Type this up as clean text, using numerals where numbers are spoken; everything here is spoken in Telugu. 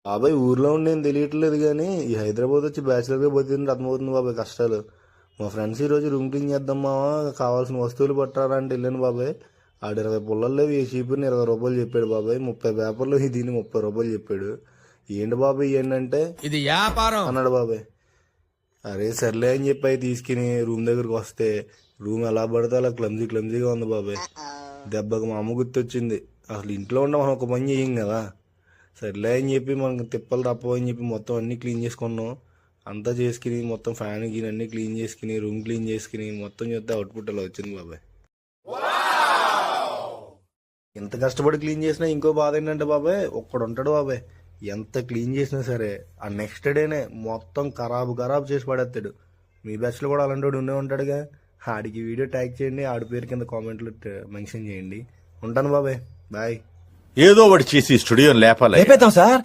బాబాయ్ ఊర్లో ఉండి నేను తెలియట్లేదు కానీ ఈ హైదరాబాద్ వచ్చి బ్యాచిలర్గా బతికింటే అర్థమవుతుంది బాబాయ్ కష్టాలు. మా ఫ్రెండ్స్ ఈరోజు రూమ్ క్లీన్ చేద్దాం మావా కావాల్సిన వస్తువులు పట్టారా అంటే వెళ్ళాను బాబాయ్. ఆడు 20 పుల్లల్లో ఈ చీపుని 20 రూపాయలు చెప్పాడు బాబాయ్. 30 పేపర్లు దీన్ని 30 రూపాయలు చెప్పాడు. ఏంటి బాబాయ్ ఏంటంటే ఇది వ్యాపారం అన్నాడు బాబాయ్. అరే సర్లే అని చెప్పి తీసుకుని రూమ్ దగ్గరకు వస్తే రూమ్ ఎలా పడితే అలా క్లమ్జీగా ఉంది బాబాయ్. దెబ్బకి మా అమ్మ గుర్తొచ్చింది. అసలు ఇంట్లో ఉండ మనం ఒక పని చేయం కదా. సర్లే అని చెప్పి మనకు తిప్పలు తప్పవు అని చెప్పి మొత్తం అన్నీ క్లీన్ చేసుకున్నాం. అంతా చేసుకుని మొత్తం ఫ్యాన్ గీన్ అన్నీ క్లీన్ చేసుకుని రూమ్ క్లీన్ చేసుకుని మొత్తం చూస్తే అవుట్పుట్ అలా వచ్చింది బాబాయ్. ఎంత కష్టపడి క్లీన్ చేసినా ఇంకో బాధ ఏంటంటే బాబాయ్ ఒక్కడు ఉంటాడు బాబాయ్. ఎంత క్లీన్ చేసినా సరే ఆ నెక్స్ట్ డేనే మొత్తం ఖరాబు చేసి పడేస్తాడు. మీ బ్యాచ్లో కూడా అలాంటి వాడు ఉండే ఉంటాడుగా. ఆడికి వీడియో ట్యాగ్ చేయండి, ఆడి పేరు కింద కామెంట్లు మెన్షన్ చేయండి. ఉంటాను బాబాయ్, బాయ్. ఏదో ఒకటి చేసి స్టూడియో లేపాలి. లేపేద్దాం సార్.